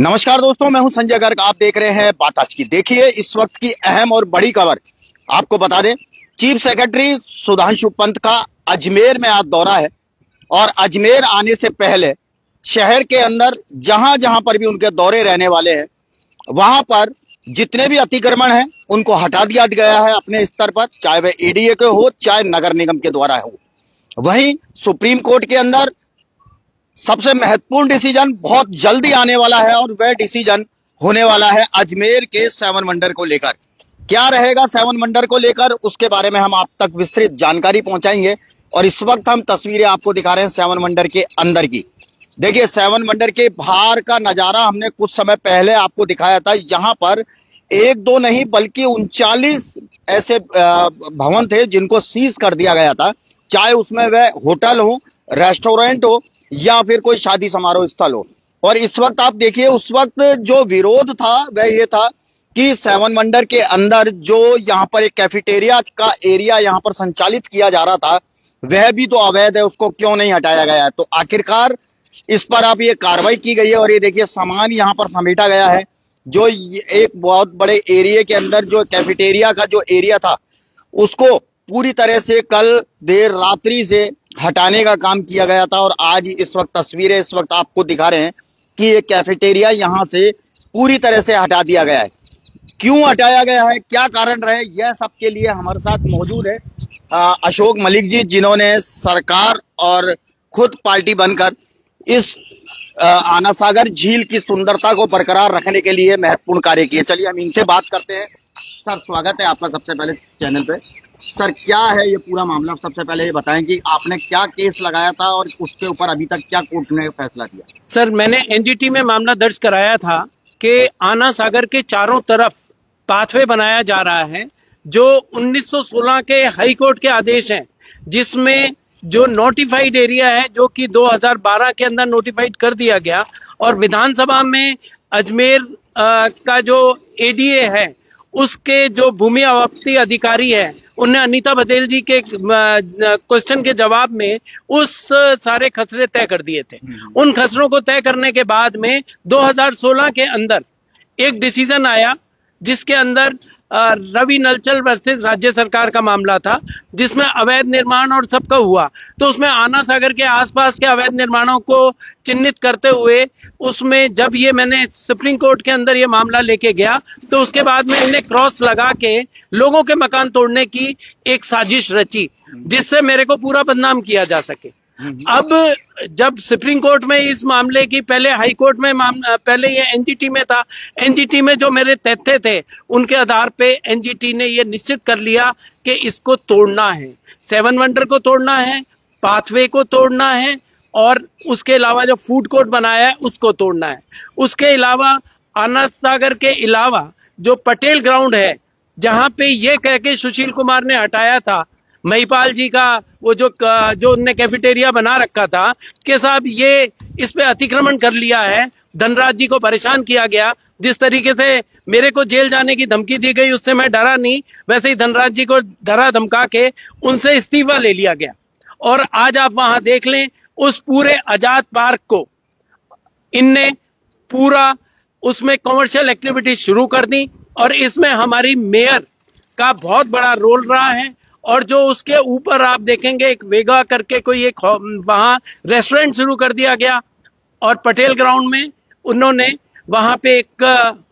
नमस्कार दोस्तों, मैं हूं संजय गर्ग। आप देख रहे हैं बात आज की। देखिए, इस वक्त की अहम और बड़ी खबर आपको बता दें। चीफ सेक्रेटरी सुधांशु पंत का अजमेर में आज दौरा है और अजमेर आने से पहले शहर के अंदर जहां जहां पर भी उनके दौरे रहने वाले हैं, वहां पर जितने भी अतिक्रमण हैं उनको हटा दिया गया है अपने स्तर पर, चाहे वह एडीए के हो चाहे नगर निगम के द्वारा हो। वहीं सुप्रीम कोर्ट के अंदर सबसे महत्वपूर्ण डिसीजन बहुत जल्दी आने वाला है और वह डिसीजन होने वाला है अजमेर के सेवन वंडर को लेकर। क्या रहेगा सेवन वंडर को लेकर, उसके बारे में हम आप तक विस्तृत जानकारी पहुंचाएंगे। और इस वक्त हम तस्वीरें आपको दिखा रहे हैं सेवन वंडर के अंदर की। देखिए, सेवन वंडर के बाहर का नजारा हमने कुछ समय पहले आपको दिखाया था। यहां पर एक दो नहीं बल्कि 39 ऐसे भवन थे जिनको सीज कर दिया गया था, चाहे उसमें वह होटल हो, रेस्टोरेंट हो या फिर कोई शादी समारोह स्थल हो। और इस वक्त आप देखिए, उस वक्त जो विरोध था वह ये था कि सेवन वंडर के अंदर जो यहाँ पर एक कैफेटेरिया का एरिया यहाँ पर संचालित किया जा रहा था, वह भी तो अवैध है, उसको क्यों नहीं हटाया गया है। तो आखिरकार इस पर अब ये कार्रवाई की गई है और ये देखिए सामान यहाँ पर समेटा गया है। जो एक बहुत बड़े एरिया के अंदर जो कैफेटेरिया का जो एरिया था, उसको पूरी तरह से कल देर रात्रि से हटाने का काम किया गया था। और आज इस वक्त तस्वीरें इस वक्त आपको दिखा रहे हैं कि ये कैफेटेरिया यहां से पूरी तरह से हटा दिया गया है। क्यों हटाया गया है, क्या कारण रहे, यह सबके लिए हमारे साथ मौजूद है अशोक मलिक जी, जिन्होंने सरकार और खुद पार्टी बनकर इस आना सागर झील की सुंदरता को बरकरार रखने के लिए महत्वपूर्ण कार्य किए। चलिए हम इनसे बात करते हैं। सर, स्वागत है आपका सबसे पहले चैनल पे। सर, क्या है ये पूरा मामला? सबसे पहले ये बताएं कि आपने क्या केस लगाया था और उसके ऊपर अभी तक क्या कोर्ट ने फैसला दिया? सर, मैंने एनजीटी में मामला दर्ज कराया था कि आना सागर के चारों तरफ पाथवे बनाया जा रहा है, जो 1916 के हाई कोर्ट के आदेश हैं, जिसमें जो नोटिफाइड एरिया है जो कि 2012 के अंदर नोटिफाइड कर दिया गया। और विधानसभा में अजमेर का जो एडीए है, उसके जो भूमि अवाप्ति अधिकारी है, उन्हें अनीता बघेल जी के क्वेश्चन के जवाब में उस सारे खसरे तय कर दिए थे। उन खसरों को तय करने के बाद में 2016 के अंदर एक डिसीजन आया, जिसके अंदर रवि नलचल वर्सेस राज्य सरकार का मामला था, जिसमें अवैध निर्माण और सबका हुआ। तो उसमें आना सागर के आसपास के अवैध निर्माणों को चिन्हित करते हुए उसमें जब ये मैंने सुप्रीम कोर्ट के अंदर ये मामला लेके गया, तो उसके बाद में इन्हें क्रॉस लगा के लोगों के मकान तोड़ने की एक साजिश रची, जिससे मेरे को पूरा बदनाम किया जा सके। अब जब सुप्रीम कोर्ट में इस मामले की, पहले हाई कोर्ट में पहले ये एनजीटी में था, एनजीटी में जो मेरे तथ्य थे उनके आधार पे एनजीटी ने ये निश्चित कर लिया कि इसको तोड़ना है, सेवन वंडर को तोड़ना है, पाथवे को तोड़ना है और उसके अलावा जो फूड कोर्ट बनाया है उसको तोड़ना है। उसके अलावा आना सागर के अलावा जो पटेल ग्राउंड है, जहां पे ये कह के सुशील कुमार ने हटाया था महिपाल जी का, वो जो उनने कैफेटेरिया बना रखा था कि साहब ये इस पे अतिक्रमण कर लिया है, धनराज जी को परेशान किया गया। जिस तरीके से मेरे को जेल जाने की धमकी दी गई, उससे मैं डरा नहीं, वैसे ही धनराज जी को डरा धमका के उनसे इस्तीफा ले लिया गया। और आज आप वहां देख लें, उस पूरे आजाद पार्क को इनने पूरा उसमें कमर्शियल एक्टिविटी शुरू कर दी और इसमें हमारी मेयर का बहुत बड़ा रोल रहा है। और जो उसके ऊपर आप देखेंगे, एक वेगा करके कोई एक वहां रेस्टोरेंट शुरू कर दिया गया और पटेल ग्राउंड में उन्होंने वहां पे एक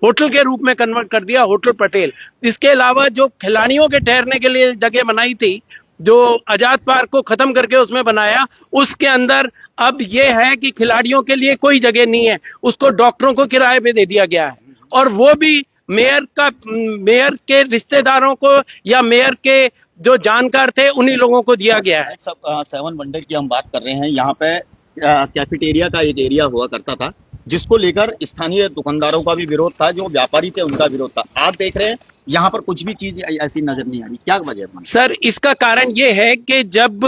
होटल के रूप में कन्वर्ट कर दिया, होटल पटेल। इसके अलावा जो खिलाड़ियों के ठहरने के लिए जगह बनाई थी, जो आजाद पार्क को खत्म करके उसमें बनाया, उसके अंदर अब ये है कि खिलाड़ियों के लिए कोई जगह नहीं है, उसको डॉक्टरों को किराए पे दे दिया गया है। और वो भी मेयर के रिश्तेदारों को या मेयर के जो जानकार थे उन्हीं लोगों को दिया गया है। सब सेवन वंडर की हम बात कर रहे हैं। यहाँ पे कैफेटेरिया का एक एरिया हुआ करता था, जिसको लेकर स्थानीय दुकानदारों का भी विरोध था, जो व्यापारी थे उनका विरोध था। आप देख रहे हैं यहाँ पर कुछ भी चीज ऐसी नजर नहीं आ रही, क्या वजह है? सर, इसका कारण ये है कि जब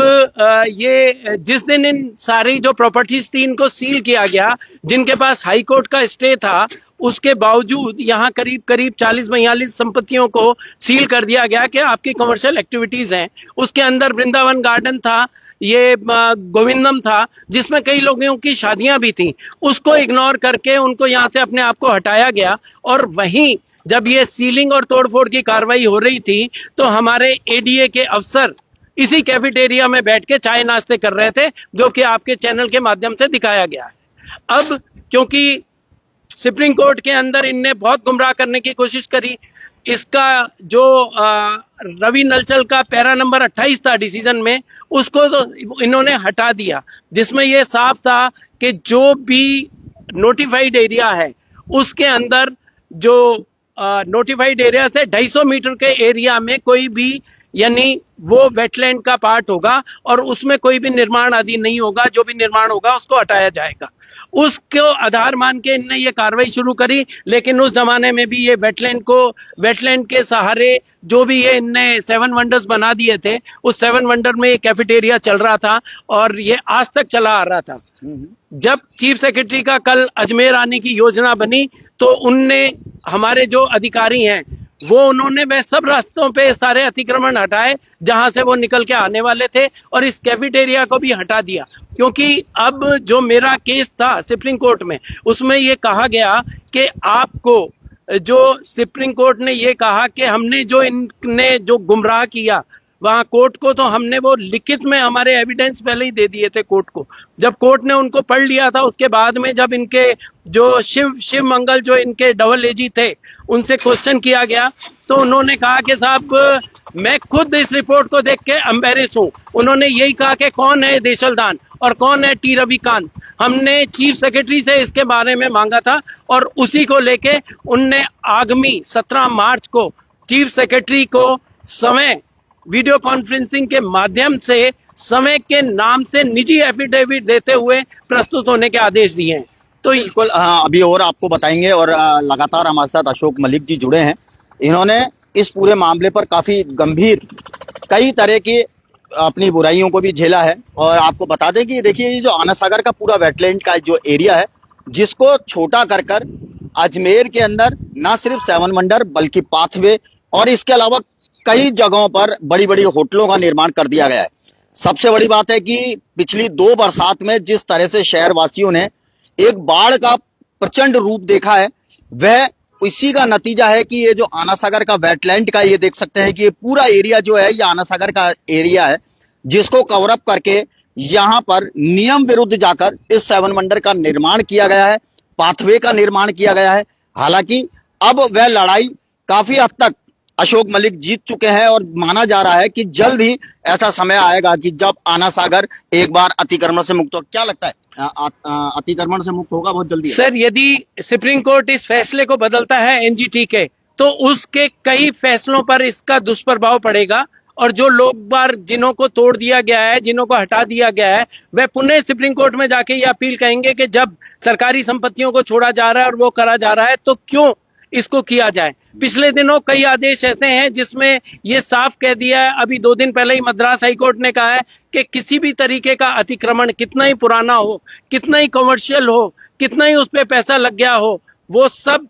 ये जिस दिन इन सारी जो प्रॉपर्टीज थी इनको सील किया गया, जिनके पास हाई कोर्ट का स्टे था, उसके बावजूद यहाँ करीब करीब 40-42 संपत्तियों को सील कर दिया गया कि आपकी कमर्शियल एक्टिविटीज हैं। उसके अंदर वृंदावन गार्डन था, ये गोविंदम था, जिसमें कई लोगों की शादियां भी थी, उसको इग्नोर करके उनको यहाँ से अपने आप को हटाया गया। और वहीं जब ये सीलिंग और तोड़फोड़ की कार्रवाई हो रही थी तो हमारे एडीए के अफसर इसी कैफेटेरिया में बैठ के चाय नाश्ते कर रहे थे, जो कि आपके चैनल के माध्यम से दिखाया गया है। अब क्योंकि सुप्रीम कोर्ट के अंदर इनने बहुत गुमराह करने की कोशिश करी, इसका जो रवि नलचल का पैरा नंबर 28 था डिसीजन में, उसको तो इन्होंने हटा दिया, जिसमें यह साफ था कि जो भी नोटिफाइड एरिया है उसके अंदर जो नोटिफाइड एरिया से 250 मीटर के एरिया में कोई भी, यानी वो वेटलैंड का पार्ट होगा और उसमें कोई भी निर्माण आदि नहीं होगा, जो भी निर्माण होगा उसको हटाया जाएगा। उसको आधार मान के इनने ये कार्रवाई शुरू करी। लेकिन उस जमाने में भी ये वेटलैंड के सहारे जो भी ये इनने 7 वंडर्स बना दिए थे, उस 7 वंडर में ये कैफेटेरिया चल रहा था और ये आज तक चला आ रहा था। जब चीफ सेक्रेटरी का कल अजमेर आने की योजना बनी तो उनने, हमारे जो अधिकारी हैं वो, उन्होंने वह सब रास्तों पे सारे अतिक्रमण हटाए जहां से वो निकल के आने वाले थे और इस कैफेटेरिया को भी हटा दिया। क्योंकि अब जो मेरा केस था सुप्रीम कोर्ट में, उसमें ये कहा गया कि आपको, जो सुप्रीम कोर्ट ने ये कहा कि हमने जो इनने जो गुमराह किया वहां कोर्ट को, तो हमने वो लिखित में हमारे एविडेंस पहले ही दे दिए थे कोर्ट को। जब कोर्ट ने उनको पढ़ लिया था, उसके बाद में जब इनके जो शिव मंगल जो इनके डबल एजी थे उनसे क्वेश्चन किया गया तो उन्होंने कहा कि साहब मैं खुद इस रिपोर्ट को देख के एम्बेरेस हूं। उन्होंने यही कहा कि कौन है देशलदान और कौन है टी रविकांत। हमने चीफ सेक्रेटरी से इसके बारे में मांगा था और उसी को लेके उनने आगामी 17 मार्च को चीफ सेक्रेटरी को समय वीडियो कॉन्फ्रेंसिंग के माध्यम से समय के नाम से निजी एफिडेविट देते हुए प्रस्तुत होने के आदेश दिए हैं। तो बिल्कुल, अभी और आपको बताएंगे। और लगातार हमारे साथ अशोक मलिक जी जुड़े हैं। इन्होंने इस पूरे मामले पर काफी गंभीर कई तरह की अपनी बुराइयों को भी झेला है। और आपको बता दें कि देखिए, ये जो आना सागर का पूरा वेटलैंड का जो एरिया है, जिसको छोटा कर कर अजमेर के अंदर ना सिर्फ 7 वंडर बल्कि पाथवे और इसके अलावा कई जगहों पर बड़ी बड़ी होटलों का निर्माण कर दिया गया है। सबसे बड़ी बात है कि पिछली 2 बरसात में जिस तरह से शहरवासियों ने एक बाढ़ का प्रचंड रूप देखा है, वह इसी का नतीजा है कि ये जो आना सागर का वेटलैंड का, ये देख सकते हैं कि ये पूरा एरिया जो है ये आना सागर का एरिया है, जिसको कवर अप करके यहां पर नियम विरुद्ध जाकर इस 7 वंडर का निर्माण किया गया है, पाथवे का निर्माण किया गया है। हालांकि अब वह लड़ाई काफी हद तक अशोक मलिक जीत चुके हैं और माना जा रहा है कि जल्द ही ऐसा समय आएगा कि जब आना सागर एक बार अतिक्रमण से मुक्त हो। क्या लगता है, अतिक्रमण से मुक्त होगा बहुत जल्दी? सर, यदि सुप्रीम कोर्ट इस फैसले को बदलता है एनजीटी के, तो उसके कई फैसलों पर इसका दुष्प्रभाव पड़ेगा और जो लोग बार जिन्हों को तोड़ दिया गया है, जिन्हों को हटा दिया गया है, वह पुनः सुप्रीम कोर्ट में जाके ये अपील कहेंगे कि जब सरकारी संपत्तियों को छोड़ा जा रहा है और वो करा जा रहा है तो क्यों इसको किया जाए। पिछले दिनों कई आदेश ऐसे हैं जिसमें ये साफ कह दिया है, अभी 2 दिन पहले ही मद्रास हाईकोर्ट ने कहा है कि किसी भी तरीके का अतिक्रमण, कितना ही पुराना हो, कितना ही कमर्शियल हो, कितना ही उस पर पैसा लग गया हो, वो सब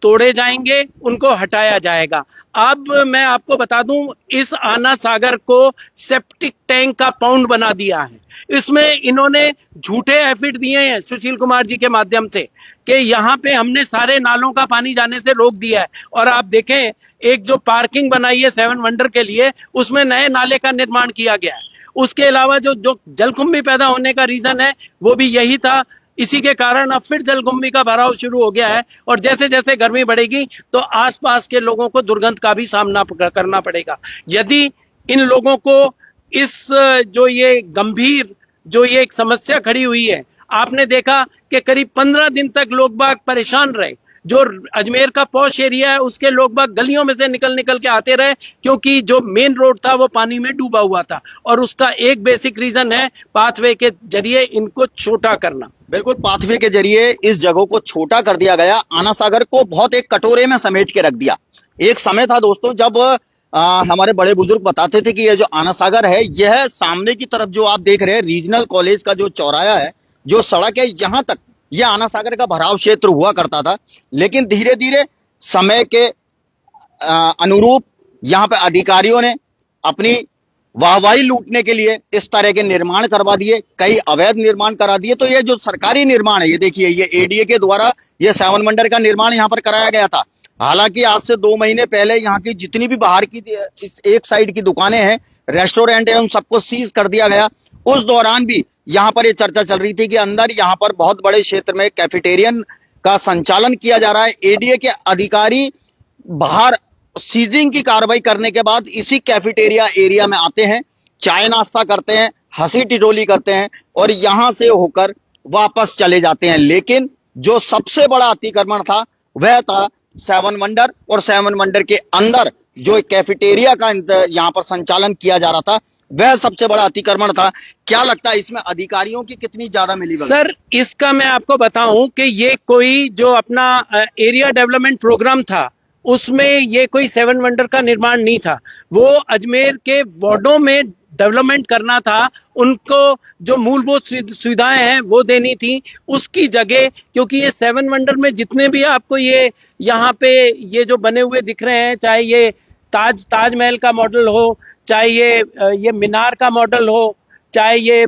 तोड़े जाएंगे, उनको हटाया जाएगा। अब मैं आपको बता दूं, इस आना सागर को सेप्टिक टैंक का पाउंड बना दिया है। इसमें इन्होंने झूठे एफिड दिए हैं सुशील कुमार जी के माध्यम से कि यहाँ पे हमने सारे नालों का पानी जाने से रोक दिया है। और आप देखें, एक जो पार्किंग बनाई है 7 वंडर के लिए, उसमें नए नाले का निर्माण किया गया है। उसके अलावा जो जलकुंभी पैदा होने का रीजन है वो भी यही था। इसी के कारण अब फिर जलकुंभी का भराव शुरू हो गया है और जैसे जैसे गर्मी बढ़ेगी तो आसपास के लोगों को दुर्गंध का भी सामना करना पड़ेगा। यदि इन लोगों को इस जो ये गंभीर जो ये एक समस्या खड़ी हुई है, आपने देखा कि करीब 15 दिन तक लोग बाग परेशान रहे। जो अजमेर का पॉश एरिया है उसके लोग बाग गलियों में से निकल निकल के आते रहे, क्योंकि जो मेन रोड था वो पानी में डूबा हुआ था। और उसका एक बेसिक रीजन है पाथवे के जरिए इनको छोटा करना। बिल्कुल, पाथवे के जरिए इस जगह को छोटा कर दिया गया। आना सागर को बहुत एक कटोरे में समेट के रख दिया। एक समय था दोस्तों जब हमारे बड़े बुजुर्ग बताते थे कि ये जो आना सागर है, यह सामने की तरफ जो आप देख रहे हैं रीजनल कॉलेज का जो चौराया है, जो सड़क है, यहां तक यह आना सागर का भराव क्षेत्र हुआ करता था। लेकिन धीरे धीरे समय के अनुरूप यहाँ पे अधिकारियों ने अपनी वाहवाही लूटने के लिए इस तरह के निर्माण करवा दिए, कई अवैध निर्माण करा दिए। तो ये जो सरकारी निर्माण है, ये देखिए, ये एडीए के द्वारा ये 7 वंडर का निर्माण यहाँ पर कराया गया था। हालांकि आज से 2 महीने पहले यहाँ की जितनी भी बाहर की इस एक साइड की दुकानें हैं, रेस्टोरेंट है, उन सबको सीज कर दिया गया। उस दौरान भी यहाँ पर ये चर्चा चल रही थी कि अंदर यहाँ पर बहुत बड़े क्षेत्र में कैफेटेरियन का संचालन किया जा रहा है। एडीए के अधिकारी बाहर सीजिंग की कार्रवाई करने के बाद इसी कैफेटेरिया एरिया में आते हैं, चाय नाश्ता करते हैं, हंसी टिटोली करते हैं और यहां से होकर वापस चले जाते हैं। लेकिन जो सबसे बड़ा अतिक्रमण था वह था 7 वंडर, और 7 वंडर के अंदर जो कैफेटेरिया का यहां पर संचालन किया जा रहा था, वह सबसे बड़ा अतिक्रमण था। क्या लगता है इसमें अधिकारियों की कितनी ज्यादा मिलीभगत? सर, इसका मैं आपको बताऊं कि ये कोई जो अपना एरिया डेवलपमेंट प्रोग्राम था, उसमें ये कोई 7 वंडर का निर्माण नहीं था। वो अजमेर के वार्डों में डेवलपमेंट करना था, उनको जो मूलभूत सुविधाएं हैं वो देनी थी। उसकी जगह, क्योंकि ये 7 वंडर में जितने भी आपको ये यहाँ पे ये जो बने हुए दिख रहे हैं, चाहे ये ताजमहल का मॉडल हो, चाहे ये मीनार का मॉडल हो, चाहे ये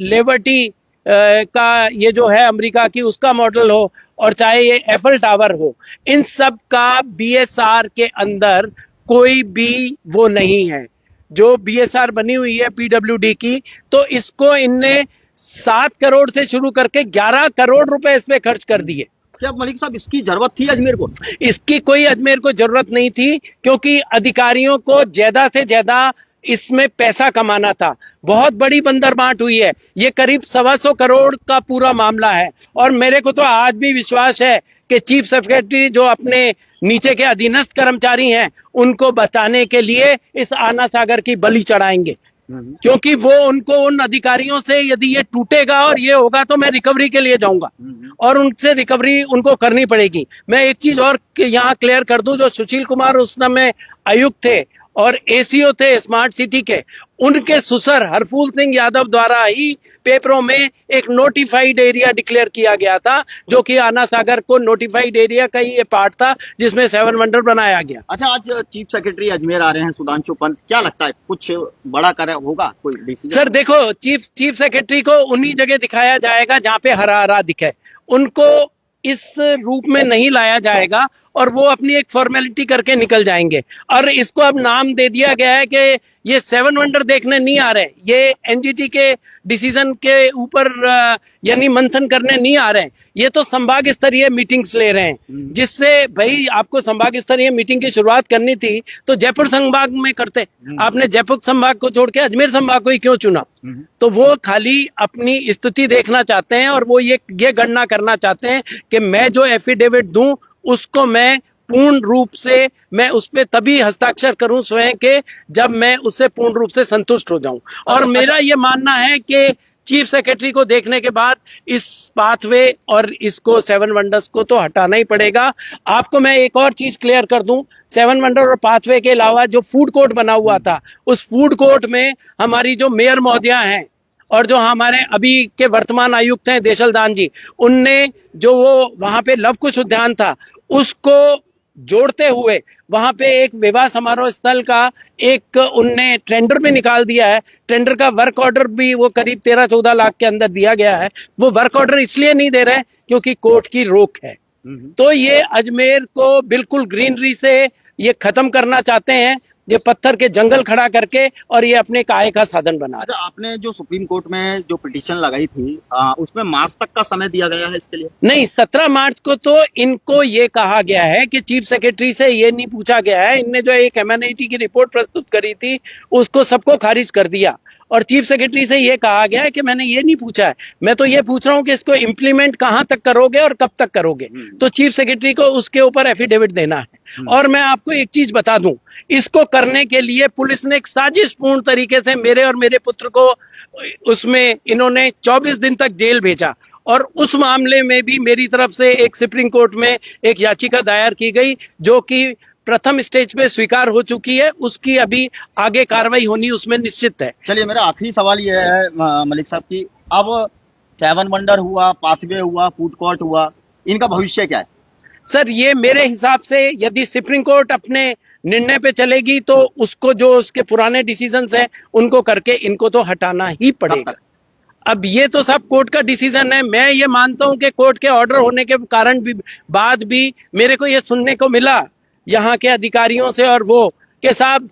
लिबर्टी का ये जो है अमेरिका की उसका मॉडल हो, और चाहे ये एफल टावर हो, इन सब का बीएसआर के अंदर कोई भी वो नहीं है। जो बीएसआर बनी हुई है पीडब्ल्यूडी की, तो इसको इनने 7 करोड़ से शुरू करके 11 करोड़ रुपए इस पे खर्च कर दिए। क्या मलिक साहब इसकी जरूरत थी अजमेर को? इसकी कोई अजमेर को जरूरत नहीं थी, क्योंकि अधिकारियों को ज्यादा से ज्यादा इसमें पैसा कमाना था। बहुत बड़ी बंदरबांट हुई है, ये करीब 125 करोड़ का पूरा मामला है। और मेरे को तो आज भी विश्वास है कि चीफ सेक्रेटरी जो अपने नीचे के अधीनस्थ कर्मचारी हैं, उनको बताने के लिए इस आना सागर की बलि चढ़ाएंगे, क्योंकि वो उनको उन अधिकारियों से, यदि ये टूटेगा और ये होगा तो मैं रिकवरी के लिए जाऊंगा और उनसे रिकवरी उनको करनी पड़ेगी। मैं एक चीज और यहाँ क्लियर कर दूं, जो सुशील कुमार उस समय आयुक्त थे और एसीओ थे स्मार्ट सिटी के, उनके सुसर हरफूल सिंह यादव द्वारा ही पेपरों में एक नोटिफाइड एरिया डिक्लेयर किया गया था, जो कि आना सागर को नोटिफाइड एरिया का ही ये पार्ट था जिसमें 7 वंडर बनाया गया। अच्छा, आज चीफ सेक्रेटरी अजमेर आ रहे हैं सुधांशु पंत, क्या लगता है कुछ बड़ा कर होगा कोई डिसीजन? सर देखो, चीफ सेक्रेटरी को उन्हीं जगह दिखाया जाएगा जहां पे हरा हरा दिखे, उनको इस रूप में नहीं लाया जाएगा और वो अपनी एक फॉर्मेलिटी करके निकल जाएंगे। और इसको अब नाम दे दिया गया है कि ये 7 वंडर देखने नहीं आ रहे, ये एनजीटी के डिसीजन के ऊपर यानी मंथन करने नहीं आ रहे, ये तो संभाग स्तरीय मीटिंग्स ले रहे हैं। जिससे भाई आपको संभाग स्तरीय मीटिंग की शुरुआत करनी थी तो जयपुर संभाग में करते, आपने जयपुर संभाग को छोड़ के अजमेर संभाग को ही क्यों चुना? तो वो खाली अपनी स्थिति देखना चाहते हैं और वो ये गणना करना चाहते हैं कि मैं जो एफिडेविट दूं उसको मैं पूर्ण रूप से, मैं उस पे तभी हस्ताक्षर करूं स्वयं के जब मैं उससे पूर्ण रूप से संतुष्ट हो जाऊं। और मेरा ये मानना है कि चीफ सेक्रेटरी को देखने के बाद इस पाथवे और इसको 7 वंडर्स को तो हटाना ही पड़ेगा। आपको मैं एक और चीज क्लियर कर दूं, 7 वंडर और पाथवे के अलावा जो फूड कोर्ट बना हुआ था, उस फूड कोर्ट में हमारी जो मेयर महोदया हैं और जो हमारे अभी के वर्तमान आयुक्त हैं देशलदान जी, उनने जो वो वहां पे लव कुश उद्यान था उसको जोड़ते हुए वहां पे एक विवाह समारोह स्थल का एक उनने टेंडर भी निकाल दिया है। टेंडर का वर्क ऑर्डर भी वो करीब 13-14 लाख के अंदर दिया गया है। वो वर्क ऑर्डर इसलिए नहीं दे रहे क्योंकि कोर्ट की रोक है। तो ये अजमेर को बिल्कुल ग्रीनरी से ये खत्म करना चाहते हैं, ये पत्थर के जंगल खड़ा करके, और ये अपने आय का साधन बना। अच्छा, आपने जो सुप्रीम कोर्ट में जो पिटीशन लगाई थी उसमें मार्च तक का समय दिया गया है इसके लिए? नहीं, 17 मार्च को तो इनको ये कहा गया है कि चीफ सेक्रेटरी से ये नहीं पूछा गया है। इनने जो एक एमएनआईटी की रिपोर्ट प्रस्तुत करी थी उसको सबको खारिज कर दिया और चीफ सेक्रेटरी से ये कहा गया है कि मैंने ये नहीं पूछा है, मैं तो ये पूछ रहा हूं कि इसको इंप्लीमेंट कहां तक करोगे और कब तक करोगे। तो चीफ सेक्रेटरी को उसके ऊपर एफिडेविट देना है। और मैं आपको एक चीज बता दूं, इसको करने के लिए पुलिस ने एक साजिशपूर्ण तरीके से मेरे और मेरे पुत्र को उसमें इन्होंने 24 दिन तक जेल भेजा, और उस मामले में भी मेरी तरफ से एक सुप्रीम कोर्ट में एक याचिका दायर की गई जो कि प्रथम स्टेज पे स्वीकार हो चुकी है। उसकी अभी आगे कार्रवाई होनी उसमें निश्चित है। चलिए, मेरा आखिरी सवाल ये है मलिक साहब की, अब 7 वंडर हुआ, पाथवे हुआ, फूड कोर्ट हुआ, इनका भविष्य क्या है? सर, ये मेरे हिसाब से यदि सुप्रीम कोर्ट अपने निर्णय पे चलेगी तो उसको जो उसके पुराने डिसीजंस हैं उनको करके इनको तो हटाना ही पड़ेगा। अब ये तो सब कोर्ट का डिसीजन है। मैं ये मानता हूं कि कोर्ट के ऑर्डर होने के कारण भी बाद भी मेरे को ये सुनने को मिला यहाँ के अधिकारियों से और वो कि साहब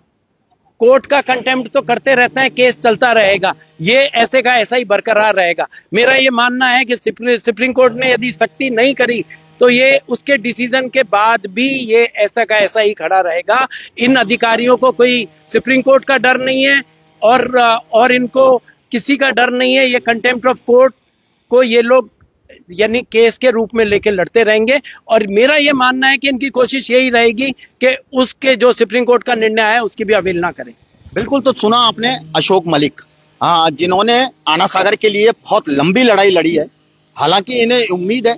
कोर्ट का कंटेम्प्ट तो करते रहते हैं, केस चलता रहेगा, ये ऐसे का ऐसा ही बरकरार रहेगा। मेरा ये मानना है कि सुप्रीम कोर्ट ने यदि सख्ती नहीं करी तो ये उसके डिसीजन के बाद भी ये ऐसा का ऐसा ही खड़ा रहेगा। इन अधिकारियों को कोई सुप्रीम कोर्ट का डर नहीं है और इनको किसी का डर नहीं है। ये कंटेम्प्ट ऑफ कोर्ट को ये लोग यानी केस के रूप में लेके लड़ते रहेंगे और मेरा ये मानना है कि इनकी कोशिश यही रहेगी कि उसके जो सुप्रीम कोर्ट का निर्णय है उसकी भी अवहेलना करें। बिल्कुल, तो सुना आपने अशोक मलिक, हाँ, जिन्होंने आना सागर के लिए बहुत लंबी लड़ाई लड़ी है। हालांकि इन्हें उम्मीद है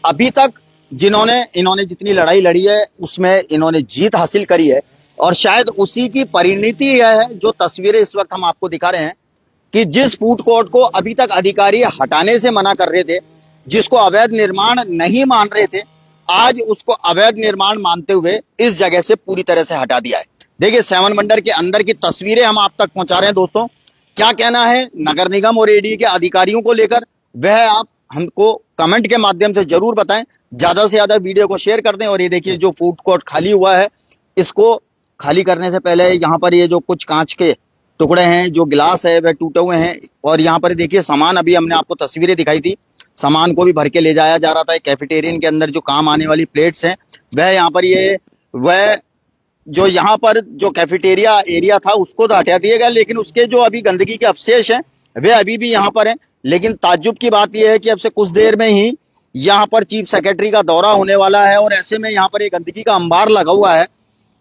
अभी तक इन्होंने जितनी लड़ाई लड़ी है उसमें इन्होंने जीत हासिल करी है और शायद उसी की परिणति यह है जो तस्वीरें इस वक्त हम आपको दिखा रहे हैं कि जिस फूड कोर्ट को अभी तक अधिकारी हटाने से मना कर रहे थे, जिसको अवैध निर्माण नहीं मान रहे थे, आज उसको अवैध निर्माण मानते हुए इस जगह से पूरी तरह से हटा दिया है। देखिए, 7 वंडर के अंदर की तस्वीरें हम आप तक पहुंचा रहे हैं। दोस्तों, क्या कहना है नगर निगम और एडीए के अधिकारियों को लेकर, वह आप हमको कमेंट के माध्यम से जरूर बताएं। ज्यादा से ज्यादा वीडियो को शेयर कर दें। और ये देखिए, जो फूड कोर्ट खाली हुआ है, इसको खाली करने से पहले यहाँ पर ये जो कुछ कांच के टुकड़े हैं, जो गिलास है, वह टूटे हुए हैं। और यहाँ पर देखिए सामान, अभी हमने आपको तस्वीरें दिखाई थी, सामान को भी भर के ले जाया जा रहा था। कैफेटेरियन के अंदर जो काम आने वाली प्लेट्स हैं, वह यहाँ पर वह जो यहाँ पर जो कैफेटेरिया एरिया था उसको तो हटा दिया गया, लेकिन उसके जो अभी गंदगी के अवशेष हैं वे अभी भी यहाँ पर हैं। लेकिन ताज्जुब की बात यह है कि अब से कुछ देर में ही यहाँ पर चीफ सेक्रेटरी का दौरा होने वाला है और ऐसे में यहाँ पर एक गंदगी का अंबार लगा हुआ है।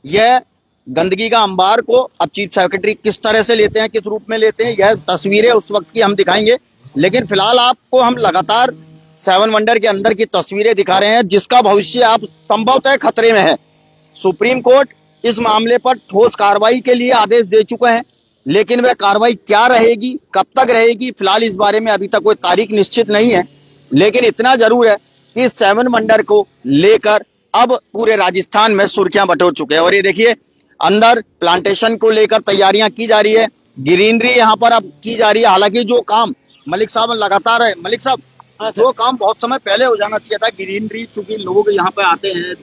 यह गंदगी का अंबार को अब चीफ सेक्रेटरी किस तरह से लेते हैं, किस रूप में लेते हैं, यह तस्वीरें उस वक्त की हम दिखाएंगे। लेकिन फिलहाल आपको हम लगातार 7 वंडर के अंदर की तस्वीरें दिखा रहे हैं, जिसका भविष्य आप संभवतः खतरे में है। सुप्रीम कोर्ट इस मामले पर ठोस कार्रवाई के लिए आदेश दे चुके हैं, लेकिन वह कार्रवाई क्या रहेगी, कब तक रहेगी, फिलहाल इस बारे में अभी तक कोई तारीख निश्चित नहीं है। लेकिन इतना जरूर है कि 7 वंडर को लेकर अब पूरे राजस्थान में सुर्खियां बटोर चुके हैं। और ये देखिए, अंदर प्लांटेशन को लेकर तैयारियां की जा रही है, ग्रीनरी यहाँ पर अब की जा रही है। हालांकि जो काम मलिक साहब लगातार है, मलिक साहब, जो काम बहुत समय पहले हो जाना चाहिए था, ग्रीनरी, चूंकि लोग यहाँ पे आते हैं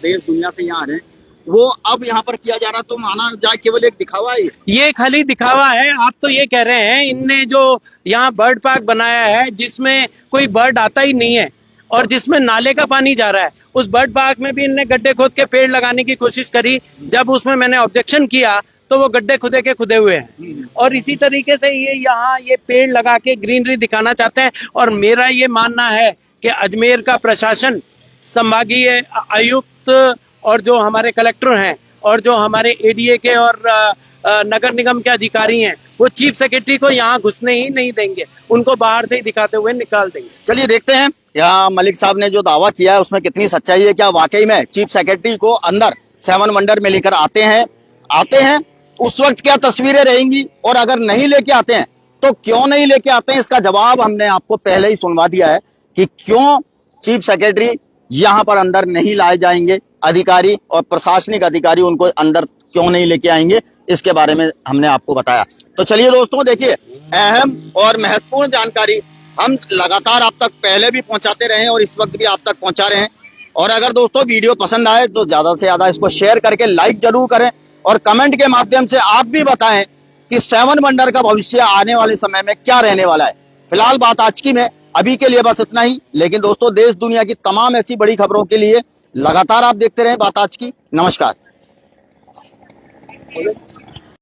देश दुनिया से यहाँ आ रहे हैं, वो अब यहाँ पर किया जा रहा, तो माना जाए केवल एक दिखावा है। ये खाली दिखावा है। आप तो ये कह रहे हैं इनने जो यहाँ बर्ड पार्क बनाया है जिसमें कोई बर्ड आता ही नहीं है और जिसमें नाले का पानी जा रहा है, उस बर्ड पार्क में भी इनने गड्ढे खोद के पेड़ लगाने की कोशिश करी। जब उसमें मैंने ऑब्जेक्शन किया तो वो गड्ढे खुदे हुए हैं और इसी तरीके से ये यहाँ ये पेड़ लगा के ग्रीनरी दिखाना चाहते हैं। और मेरा ये मानना है कि अजमेर का प्रशासन, संभागीय आयुक्त और जो हमारे कलेक्टर हैं और जो हमारे एडीए के और नगर निगम के अधिकारी हैं, वो चीफ सेक्रेटरी को यहाँ घुसने ही नहीं देंगे, उनको बाहर से ही दिखाते हुए निकाल देंगे। चलिए देखते हैं यहाँ मलिक साहब ने जो दावा किया है उसमें कितनी सच्चाई है। क्या वाकई में चीफ सेक्रेटरी को अंदर 7 वंडर में लेकर आते हैं उस वक्त क्या तस्वीरें रहेंगी, और अगर नहीं लेके आते हैं तो क्यों नहीं लेके आते हैं, इसका जवाब हमने आपको पहले ही सुनवा दिया है कि क्यों चीफ सेक्रेटरी यहां पर अंदर नहीं लाए जाएंगे, अधिकारी और प्रशासनिक अधिकारी उनको अंदर क्यों नहीं लेके आएंगे, इसके बारे में हमने आपको बताया। तो चलिए दोस्तों, देखिए, अहम और महत्वपूर्ण जानकारी हम लगातार आप तक पहले भी पहुंचाते रहे हैं और इस वक्त भी आप तक पहुंचा रहे हैं। और अगर दोस्तों वीडियो पसंद आए तो ज्यादा से ज्यादा इसको शेयर करके लाइक जरूर करें और कमेंट के माध्यम से आप भी बताएं कि 7 वंडर का भविष्य आने वाले समय में क्या रहने वाला है। फिलहाल बात आज की में अभी के लिए बस इतना ही। लेकिन दोस्तों, देश दुनिया की तमाम ऐसी बड़ी खबरों के लिए लगातार आप देखते रहें बात आज की। नमस्कार।